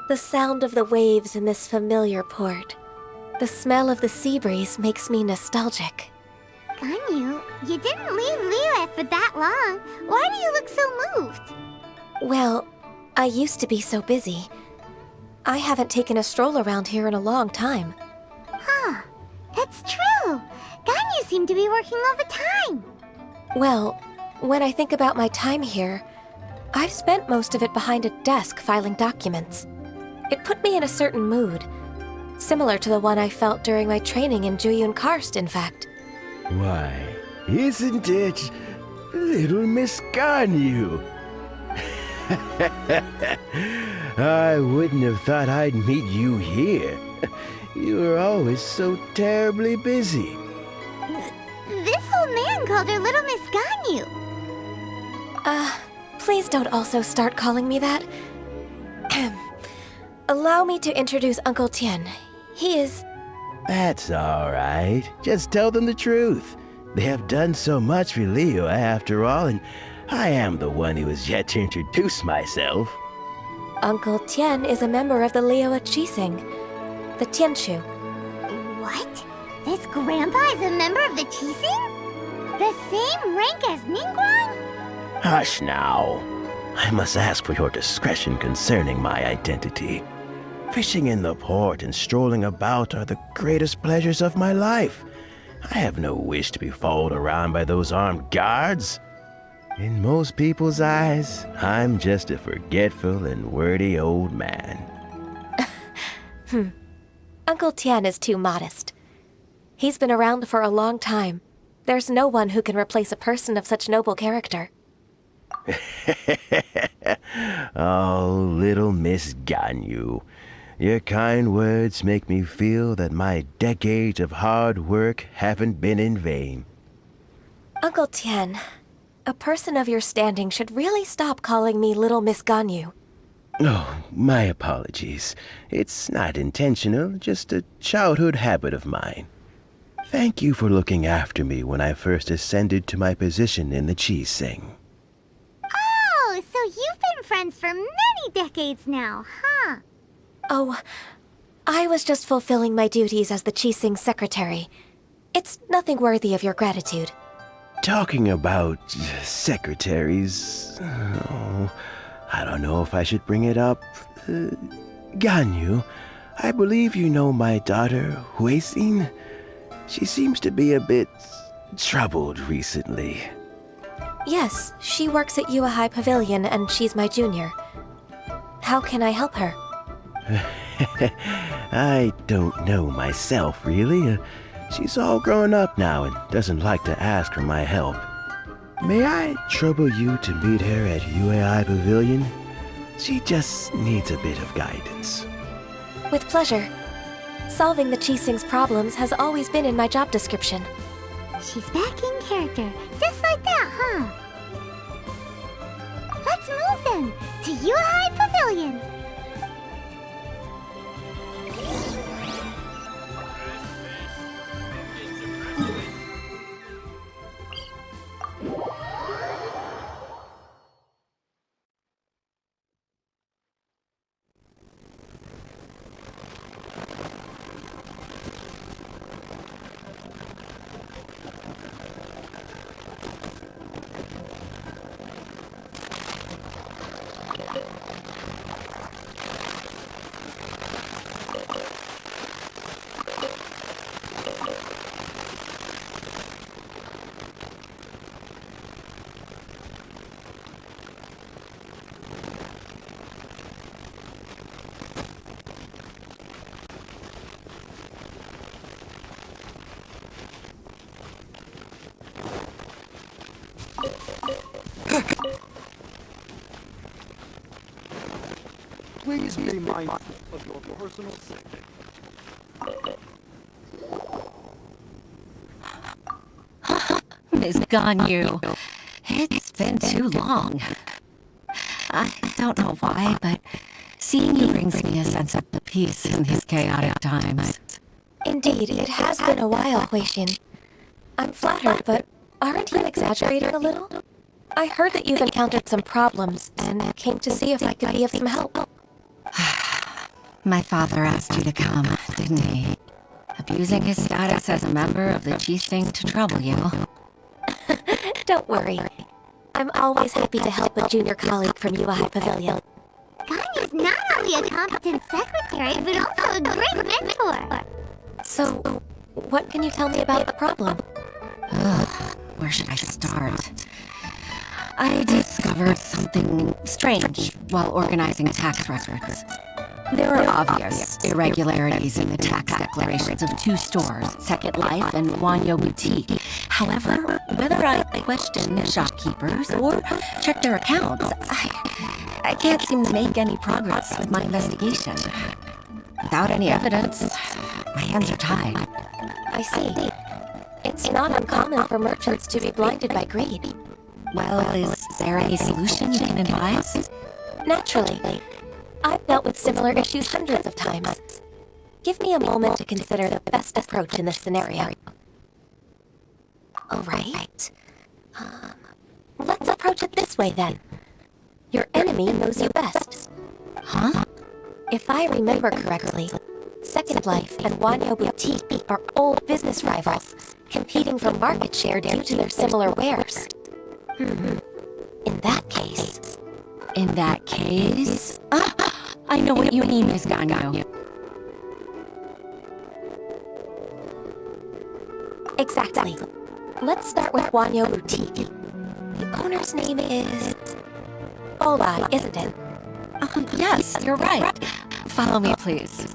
The sound of the waves in this familiar port. The smell of the sea breeze makes me nostalgic. Ganyu, you didn't leave Liyue for that long. Why do you look so moved? Well, I used to be so busy. I haven't taken a stroll around here in a long time. Huh, that's true. Ganyu seemed to be working all the time. Well, when I think about my time here, I've spent most of it behind a desk filing documents. It put me in a certain mood, similar to the one I felt during my training in Juyun Karst, in fact. Why, isn't it little Miss Ganyu? I wouldn't have thought I'd meet you here. You were always so terribly busy. This old man called her Little Miss Ganyu. Please don't also start calling me that. Allow me to introduce Uncle Tien. He is... That's all right. Just tell them the truth. They have done so much for Liyue after all, and I am the one who has yet to introduce myself. Uncle Tien is a member of the Liyue Qixing, the Tianshu. What? This grandpa is a member of the Qixing? The same rank as Ningguang? Hush now. I must ask for your discretion concerning my identity. Fishing in the port and strolling about are the greatest pleasures of my life. I have no wish to be followed around by those armed guards. In most people's eyes, I'm just a forgetful and wordy old man. Uncle Tien is too modest. He's been around for a long time. There's no one who can replace a person of such noble character. Oh, little Miss Ganyu. Your kind words make me feel that my decades of hard work haven't been in vain. Uncle Tien, a person of your standing should really stop calling me Little Miss Ganyu. Oh, my apologies. It's not intentional, just a childhood habit of mine. Thank you for looking after me when I first ascended to my position in the Qixing. Oh, so you've been friends for many decades now, huh? Oh, I was just fulfilling my duties as the Qixing secretary. It's nothing worthy of your gratitude. Talking about secretaries... Oh, I don't know if I should bring it up. Ganyu, I believe you know my daughter, Huixin. She seems to be a bit troubled recently. Yes, she works at Yua High Pavilion and she's my junior. How can I help her? I don't know myself, really. She's all grown up now and doesn't like to ask for my help. May I trouble you to meet her at UAI Pavilion? She just needs a bit of guidance. With pleasure. Solving the Qixing's problems has always been in my job description. She's back in character, just like that, huh? Let's move then, to Yuhai Pavilion. Please be mindful of your personal safety. Miss Ganyu, it's been too long. I don't know why, but seeing you brings me a sense of peace in these chaotic times. Indeed, it has been a while, Huixin. I'm flattered, but aren't you exaggerating a little? I heard that you've encountered some problems and came to see if I could be of some help. My father asked you to come, didn't he? Abusing his status as a member of the G-Sting to trouble you. Don't worry. I'm always happy to help a junior colleague from UI Pavilion. Ganya's not only a competent secretary, but also a great mentor. So, what can you tell me about the problem? Where should I start? I discovered something strange while organizing tax records. There are obvious irregularities in the tax declarations of two stores, Second Life and Wanyo Boutique. However, whether I question shopkeepers or check their accounts, I can't seem to make any progress with my investigation. Without any evidence, my hands are tied. I see. It's not uncommon for merchants to be blinded by greed. Well, is there any solution you can advise? Naturally. I've dealt with similar issues hundreds of times. Give me a moment to consider the best approach in this scenario. All right. Let's approach it this way then. Your enemy knows you best. Huh? If I remember correctly, Second Life and Wanyo Boutique are old business rivals, competing for market share due to their similar wares. In that case... In that case... I know what you mean, Ms. Ganyo. Exactly. Let's start with Wanyo Boutique. The owner's name is... Ola, isn't it? Yes, you're right. Follow me, please.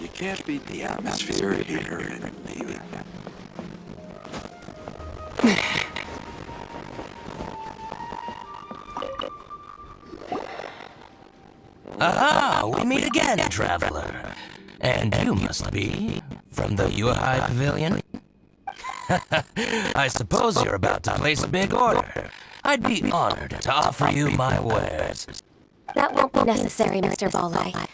You can't beat the atmosphere here in Teyvat. Aha! We meet again, traveler. And you must be from the UI Pavilion? I suppose you're about to place a big order. I'd be honored to offer you my wares. That won't be necessary, Mr. Bolai.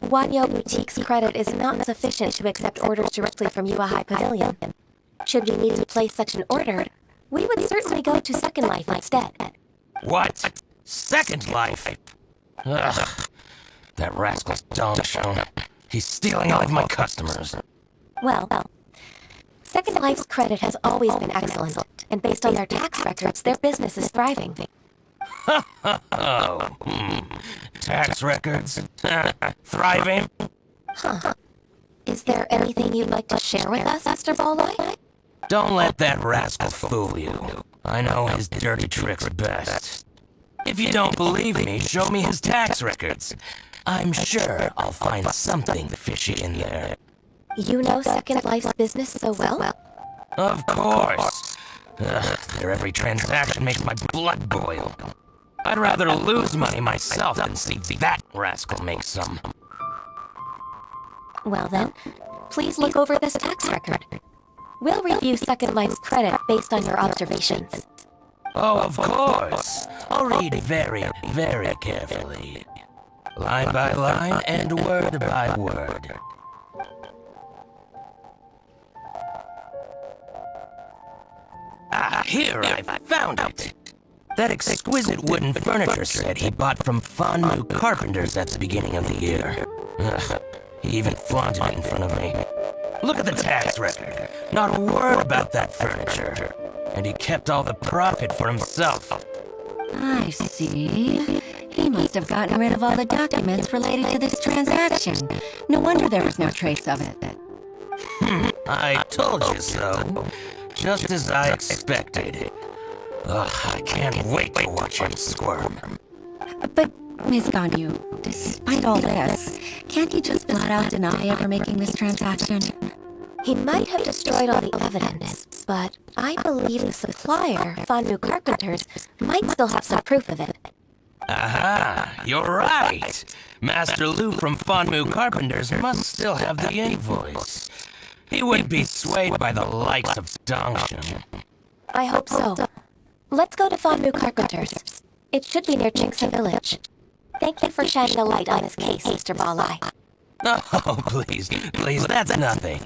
Wanyo Boutique's credit is not sufficient to accept orders directly from UI Pavilion. Should we need to place such an order, we would certainly go to Second Life instead. What? Second Life? Ugh. That rascal's dong show. He's stealing all of my customers. Well, Second Life's credit has always been excellent, and based on their tax records, their business is thriving. Oh, tax records? Thriving? Huh. Is there anything you'd like to share with us, Mr. Bolai? Don't let that rascal fool you. I know his dirty tricks best. If you don't believe me, show me his tax records. I'm sure I'll find something fishy in there. You know Second Life's business so well? Of course. Their every transaction makes my blood boil. I'd rather lose money myself than see that rascal make some. Well then, please look over this tax record. We'll review Second Life's credit based on your observations. Oh, of course. I'll read very, very carefully. Line by line and word by word. Ah, here, I found it. That exquisite wooden furniture set he bought from fond new carpenters at the beginning of the year. Ugh, he even flaunted it in front of me. Look at the tax record. Not a word about that furniture. And he kept all the profit for himself. I see. He must have gotten rid of all the documents related to this transaction. No wonder there was no trace of it. I told you so. Just as I expected. Ugh, I can't wait to watch him squirm. But, Ms. Ganyu, despite all this, can't you just flat out deny ever making this transaction? He might have destroyed all the evidence, but I believe the supplier, Fonmu Carpenters, might still have some proof of it. Aha, you're right. Master Lu from Fonmu Carpenters must still have the invoice. He wouldn't be swayed by the likes of Dongshan. I hope so. Let's go to Fonmu Carpenters. It should be near Jingsa Village. Thank you for shining a light on this case, Mr. Balai. Oh, please, that's nothing.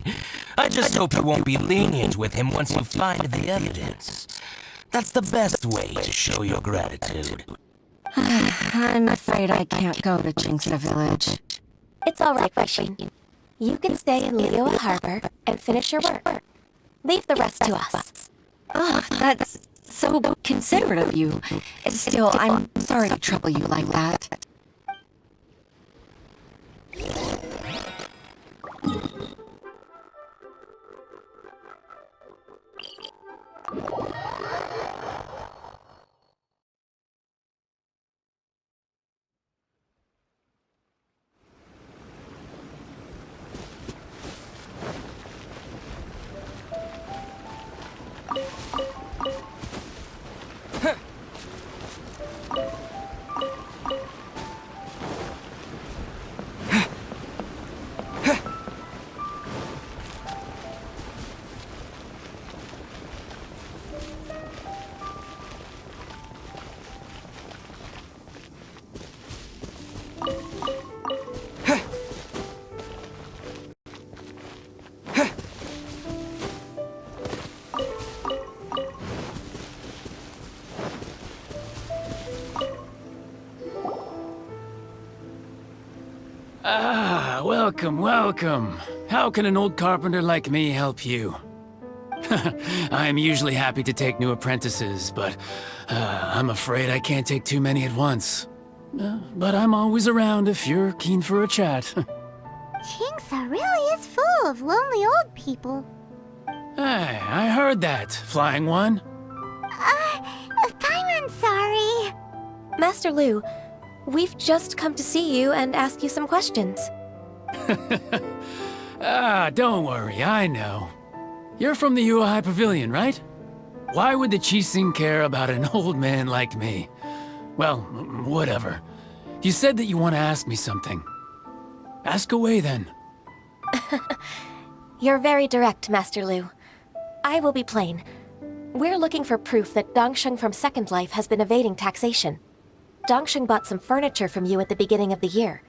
I just hope you won't be lenient with him once you find the evidence. That's the best way to show your gratitude. I'm afraid I can't go to Jingsa Village. It's all right, Rishin. You can stay in Liyue Harbor and finish your work. Leave the rest to us. Oh, that's so considerate of you. Still, I'm sorry to trouble you like that. Welcome. How can an old carpenter like me help you? I'm usually happy to take new apprentices, but I'm afraid I can't take too many at once. But I'm always around if you're keen for a chat. Jingsa really is full of lonely old people. Hey, I heard that, Flying One. I'm sorry. Master Lu, we've just come to see you and ask you some questions. Don't worry, I know. You're from the Yuehai Pavilion, right? Why would the Qixing care about an old man like me? Well, whatever. You said that you want to ask me something. Ask away, then. You're very direct, Master Lu. I will be plain. We're looking for proof that Dongsheng from Second Life has been evading taxation. Dongsheng bought some furniture from you at the beginning of the year.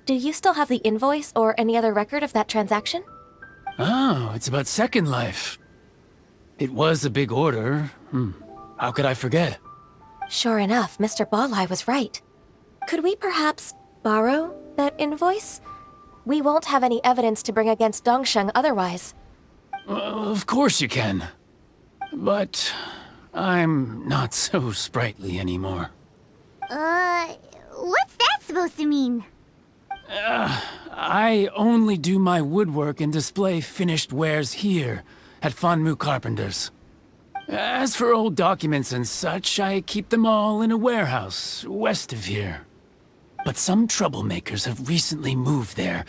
Do you still have the invoice or any other record of that transaction? Oh, it's about Second Life. It was a big order. How could I forget? Sure enough, Mr. Balai was right. Could we perhaps borrow that invoice? We won't have any evidence to bring against Dongsheng otherwise. Of course you can. But I'm not so sprightly anymore. What's that supposed to mean? I only do my woodwork and display finished wares here, at Fonmu Carpenters. As for old documents and such, I keep them all in a warehouse, west of here. But some troublemakers have recently moved there,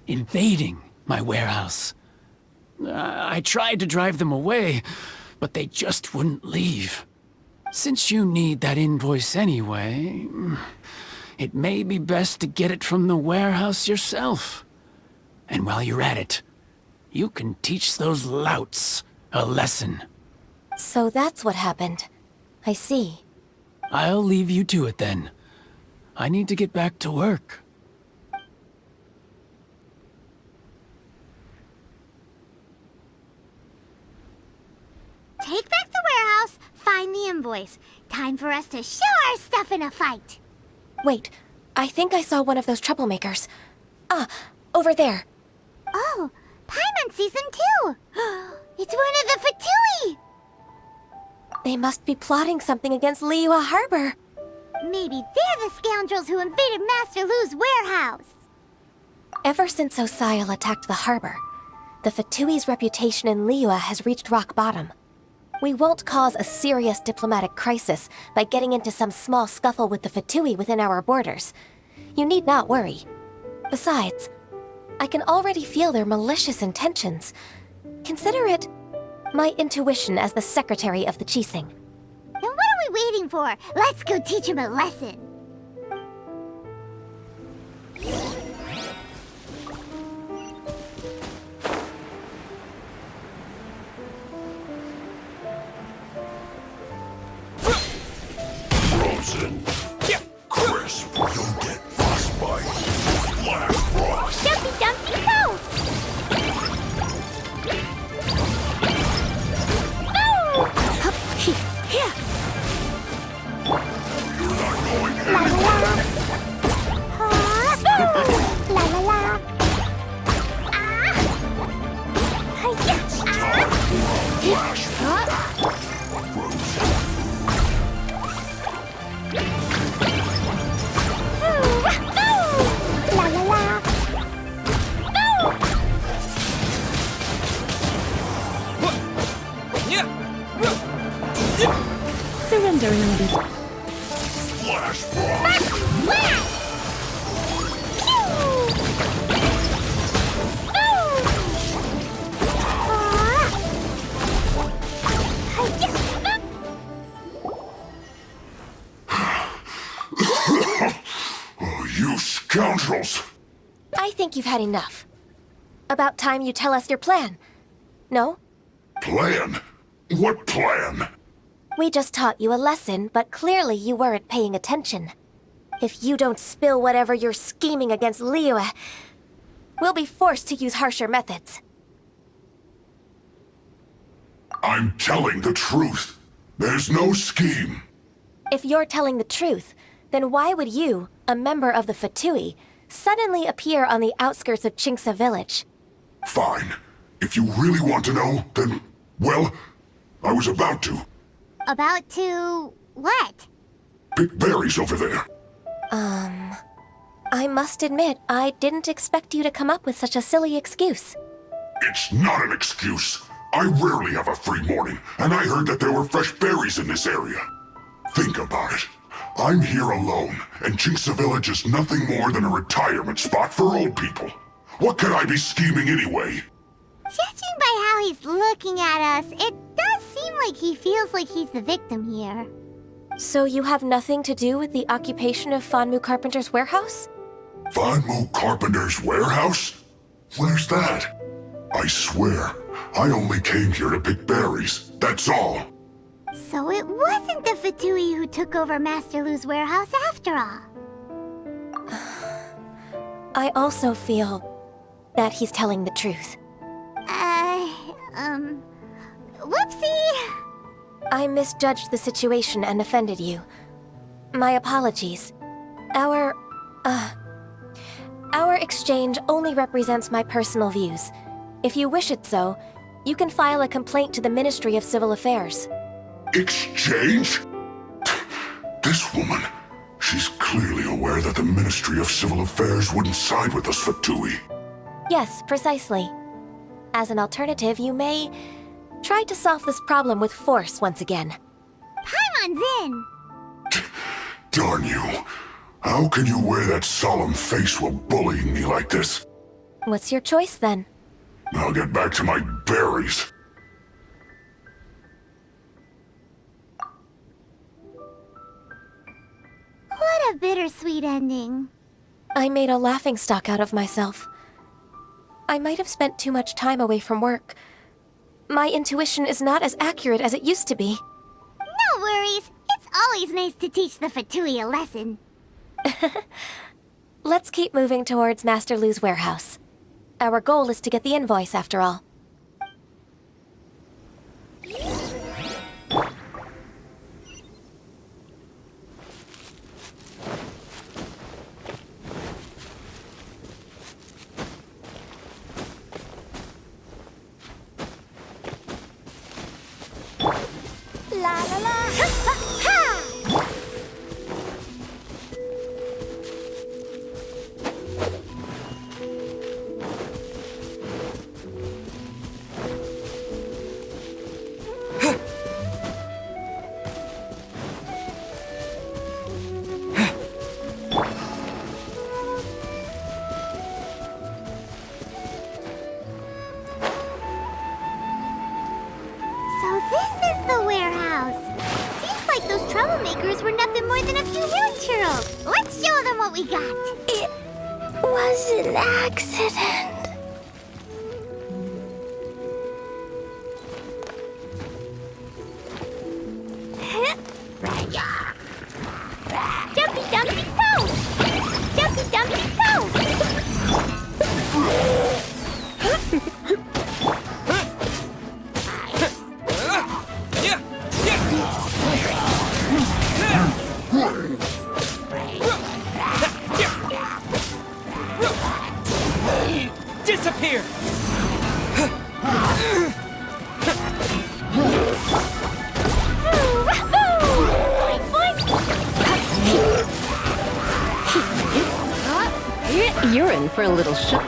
invading my warehouse. I tried to drive them away, but they just wouldn't leave. Since you need that invoice anyway, it may be best to get it from the warehouse yourself. And while you're at it, you can teach those louts a lesson. So that's what happened. I see. I'll leave you to it then. I need to get back to work. Take back the warehouse, find the invoice. Time for us to show our stuff in a fight. Wait, I think I saw one of those troublemakers. Ah, over there. Oh, Paimon sees them too. It's one of the Fatui. They must be plotting something against Liyue Harbor. Maybe they're the scoundrels who invaded Master Lu's warehouse. Ever since Osial attacked the harbor, the Fatui's reputation in Liyue has reached rock bottom. We won't cause a serious diplomatic crisis by getting into some small scuffle with the Fatui within our borders. You need not worry. Besides, I can already feel their malicious intentions. Consider it my intuition as the secretary of the Qixing. Then what are we waiting for? Let's go teach him a lesson. Frozen. Yeah. Crisp. You'll get frostbite. Flash frost. Dumpty Dumpty go! You're not going La la la. La la la. Ah! Hi-ya! Flash frozen. La la la. Surrender needed. Flash frost. Oh, you scoundrels! I think you've had enough. About time you tell us your plan. No? Plan? What plan? We just taught you a lesson, but clearly you weren't paying attention. If you don't spill whatever you're scheming against Liyue, we'll be forced to use harsher methods. I'm telling the truth. There's no scheme. If you're telling the truth, then why would you, a member of the Fatui, suddenly appear on the outskirts of Qingce village? Fine. If you really want to know, then, well, I was about to. About to... what? Pick berries over there. I must admit, I didn't expect you to come up with such a silly excuse. It's not an excuse. I rarely have a free morning, and I heard that there were fresh berries in this area. Think about it. I'm here alone, and Qingce Village is nothing more than a retirement spot for old people. What could I be scheming anyway? Judging by how he's looking at us, it does seem like he feels like he's the victim here. So you have nothing to do with the occupation of Fanmu Carpenter's warehouse? Fanmu Carpenter's warehouse? Where's that? I swear, I only came here to pick berries, that's all. So it wasn't the Fatui who took over Master Lu's warehouse after all. I also feel that he's telling the truth. Whoopsie! I misjudged the situation and offended you. My apologies. Our exchange only represents my personal views. If you wish it so, you can file a complaint to the Ministry of Civil Affairs. Exchange? This woman, she's clearly aware that the Ministry of Civil Affairs wouldn't side with us, Fatui. Yes, precisely. As an alternative, you may try to solve this problem with force once again. Paimon's in! Darn you. How can you wear that solemn face while bullying me like this? What's your choice then? I'll get back to my berries. What a bittersweet ending. I made a laughingstock out of myself. I might have spent too much time away from work. My intuition is not as accurate as it used to be. No worries. It's always nice to teach the Fatui a lesson. Let's keep moving towards Master Lu's warehouse. Our goal is to get the invoice, after all. La la la! Ha ha ha! troublemakers were nothing more than a few moon churros. Let's show them what we got. It was an accident. Jumpy Dumpy Go! Jumpy Dumpy Go! Disappear! You're in for a little shock.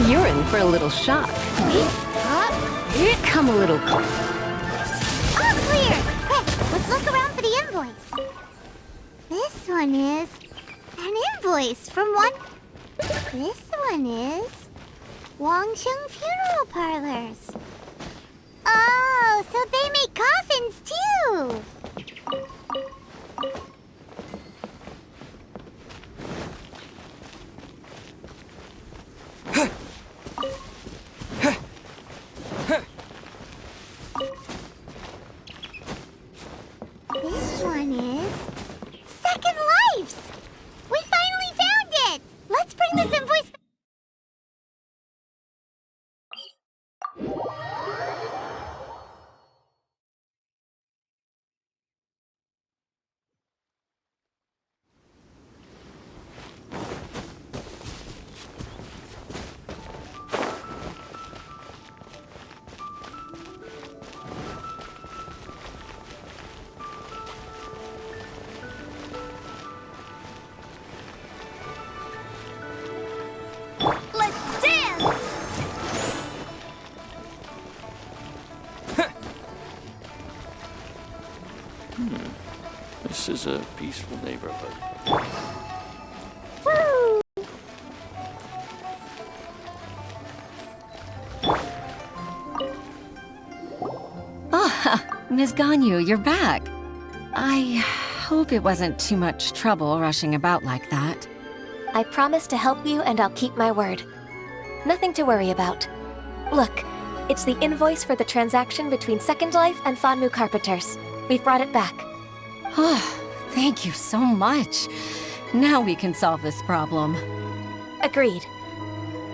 You're in for a little shock. Come a little closer. All clear! Quick, let's look around for the invoice. This one is an invoice from one... This one is Wangsheng Funeral Parlors. Oh, so they make coffins too! This one is Second Lives! We finally found it! Let's bring this invoice... Let's dance! This is a peaceful neighborhood. Woo! Ms. Ganyu, you're back. I hope it wasn't too much trouble rushing about like that. I promise to help you and I'll keep my word. Nothing to worry about. Look, it's the invoice for the transaction between Second Life and Fanmu Carpenters. We've brought it back. Oh, thank you so much. Now we can solve this problem. Agreed.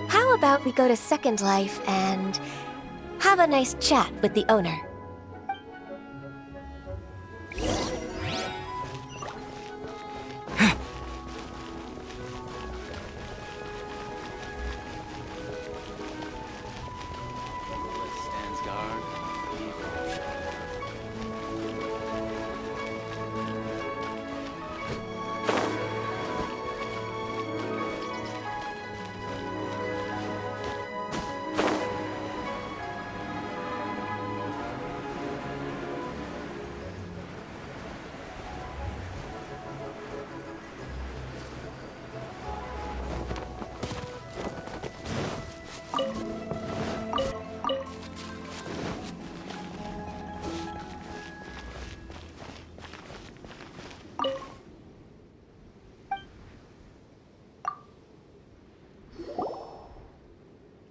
How about we go to Second Life and have a nice chat with the owner?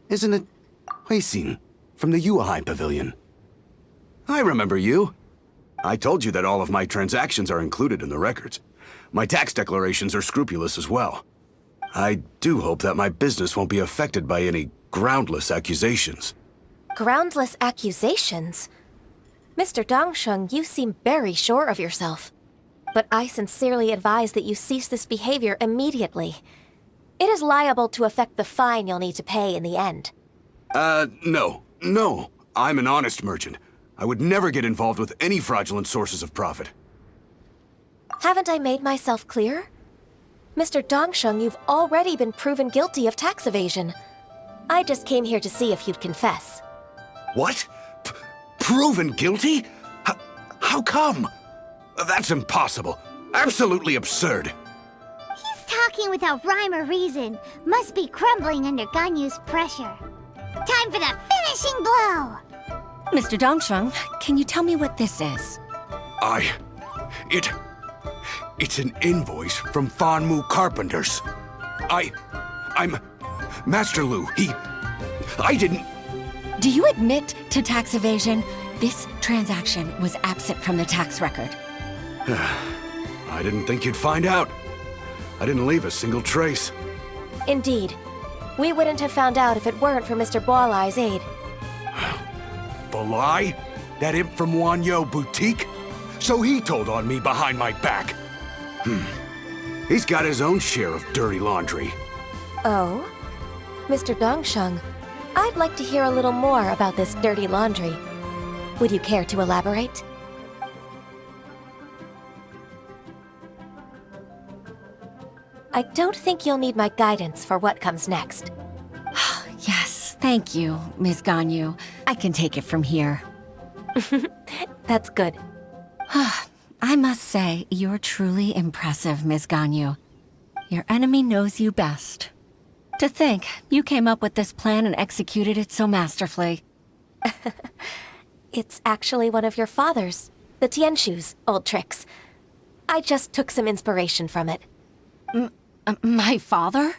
Isn't it Huixin from the Yuehai Pavilion? I remember you. I told you that all of my transactions are included in the records. My tax declarations are scrupulous as well. I do hope that my business won't be affected by any groundless accusations. Groundless accusations? Mr. Dongsheng, you seem very sure of yourself. But I sincerely advise that you cease this behavior immediately. It is liable to affect the fine you'll need to pay in the end. No. I'm an honest merchant. I would never get involved with any fraudulent sources of profit. Haven't I made myself clear? Mr. Dongsheng, you've already been proven guilty of tax evasion. I just came here to see if you'd confess. What? Proven guilty? How come? That's impossible. Absolutely absurd. Talking without rhyme or reason must be crumbling under Ganyu's pressure. Time for the finishing blow! Mr. Dongsheng, can you tell me what this is? It's an invoice from Fanmu Carpenters. I'm Master Lu. I didn't... Do you admit to tax evasion? This transaction was absent from the tax record. I didn't think you'd find out. I didn't leave a single trace. Indeed. We wouldn't have found out if it weren't for Mr. Boalai's aid. Boalai? That imp from Wanyo Boutique? So he told on me behind my back. He's got his own share of dirty laundry. Oh? Mr. Dongsheng, I'd like to hear a little more about this dirty laundry. Would you care to elaborate? I don't think you'll need my guidance for what comes next. Yes, thank you, Ms. Ganyu. I can take it from here. That's good. I must say, you're truly impressive, Ms. Ganyu. Your enemy knows you best. To think, you came up with this plan and executed it so masterfully. It's actually one of your father's, the Tianshu's, old tricks. I just took some inspiration from it. My father?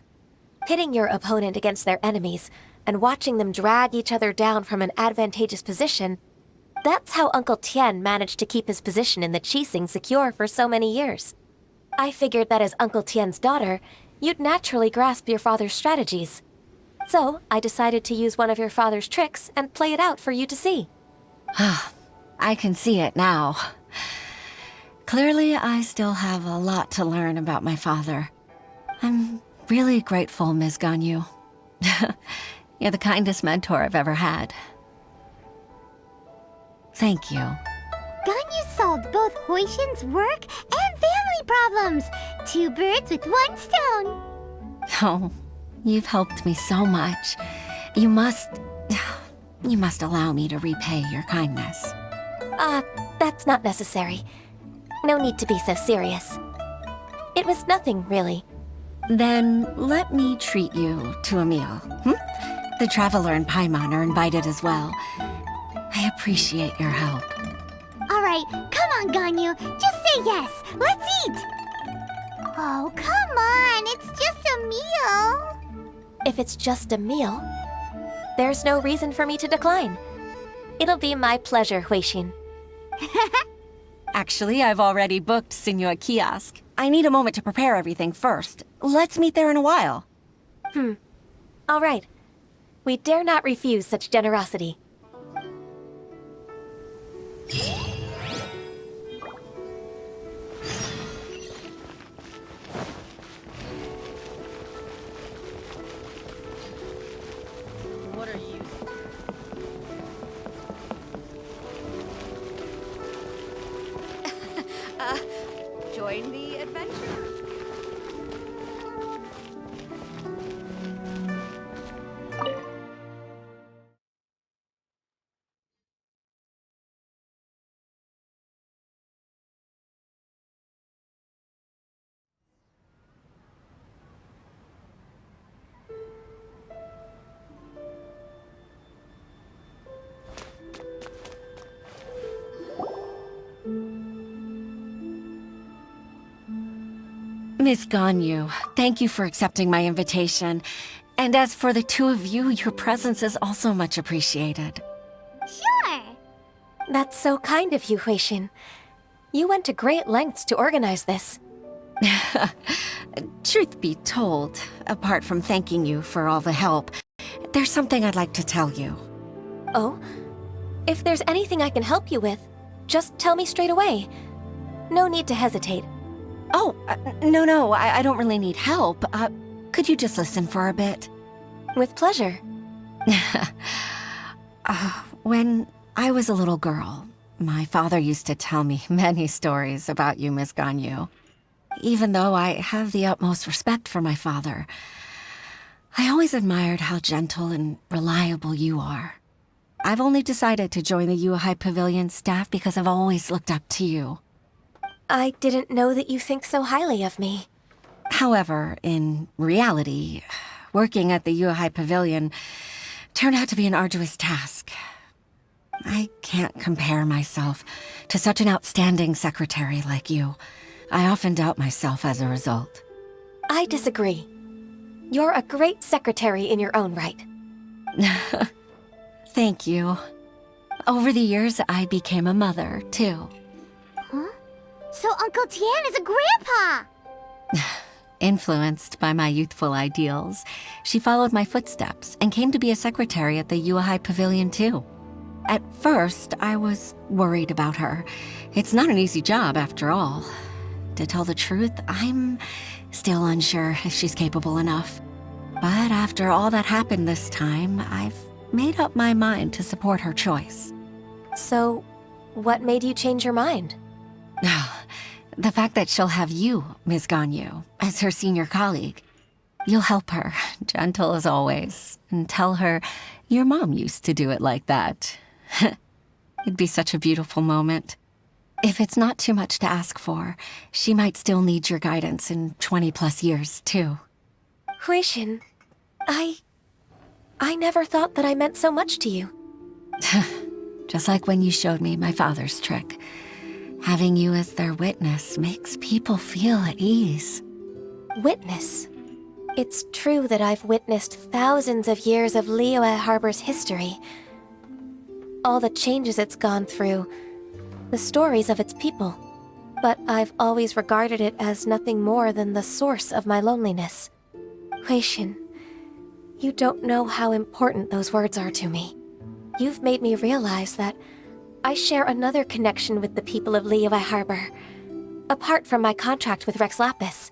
Pitting your opponent against their enemies and watching them drag each other down from an advantageous position, that's how Uncle Tien managed to keep his position in the Qixing secure for so many years. I figured that as Uncle Tien's daughter, you'd naturally grasp your father's strategies. So I decided to use one of your father's tricks and play it out for you to see. I can see it now. Clearly, I still have a lot to learn about my father. I'm really grateful, Ms. Ganyu. You're the kindest mentor I've ever had. Thank you. Ganyu solved both Huixin's work and family problems. 2 birds with 1 stone. Oh, you've helped me so much. You must allow me to repay your kindness. That's not necessary. No need to be so serious. It was nothing, really. Then let me treat you to a meal. The Traveler and Paimon are invited as well. I appreciate your help. Alright, come on, Ganyu. Just say yes. Let's eat! Oh, come on. It's just a meal. If it's just a meal, there's no reason for me to decline. It'll be my pleasure, Huixin. Actually, I've already booked Senor Kiosk. I need a moment to prepare everything first. Let's meet there in a while. All right. We dare not refuse such generosity. What are you? Join the adventure. Miss Ganyu, thank you for accepting my invitation. And as for the two of you, your presence is also much appreciated. Sure. That's so kind of you, Huixin. You went to great lengths to organize this. Truth be told, apart from thanking you for all the help, there's something I'd like to tell you. Oh? If there's anything I can help you with, just tell me straight away. No need to hesitate. Oh, no, I don't really need help. Could you just listen for a bit? With pleasure. When I was a little girl, my father used to tell me many stories about you, Miss Ganyu. Even though I have the utmost respect for my father, I always admired how gentle and reliable you are. I've only decided to join the Yuhai Pavilion staff because I've always looked up to you. I didn't know that you think so highly of me. However, in reality, working at the Yuhai Pavilion turned out to be an arduous task. I can't compare myself to such an outstanding secretary like you. I often doubt myself as a result. I disagree. You're a great secretary in your own right. Thank you. Over the years, I became a mother, too. Huh? So Uncle Tian is a grandpa! Influenced by my youthful ideals, she followed my footsteps and came to be a secretary at the Yuhai Pavilion, too. At first, I was worried about her. It's not an easy job, after all. To tell the truth, I'm still unsure if she's capable enough. But after all that happened this time, I've made up my mind to support her choice. So, what made you change your mind? The fact that she'll have you, Ms. Ganyu, as her senior colleague. You'll help her, gentle as always, and tell her your mom used to do it like that. It'd be such a beautiful moment. If it's not too much to ask for, she might still need your guidance in 20+ years, too. Huixin, I never thought that I meant so much to you. Just like when you showed me my father's trick. Having you as their witness makes people feel at ease. Witness? It's true that I've witnessed thousands of years of Liyue Harbor's history. All the changes it's gone through, the stories of its people. But I've always regarded it as nothing more than the source of my loneliness. Huixin, you don't know how important those words are to me. You've made me realize that I share another connection with the people of Liyue Harbor, apart from my contract with Rex Lapis.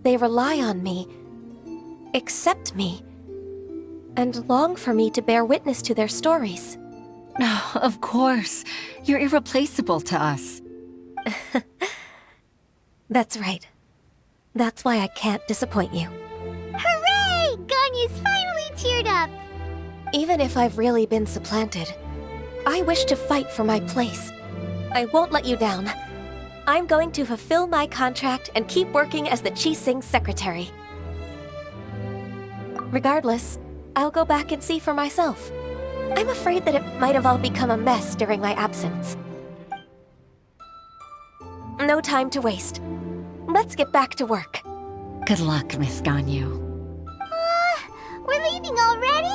They rely on me, accept me, and long for me to bear witness to their stories. Oh, of course. You're irreplaceable to us. That's right. That's why I can't disappoint you. Hooray! Ganyu's finally cheered up! Even if I've really been supplanted, I wish to fight for my place. I won't let you down. I'm going to fulfill my contract and keep working as the Qixing secretary. Regardless, I'll go back and see for myself. I'm afraid that it might have all become a mess during my absence. no time to waste. Let's get back to work. Good luck, Miss Ganyu. We're leaving already?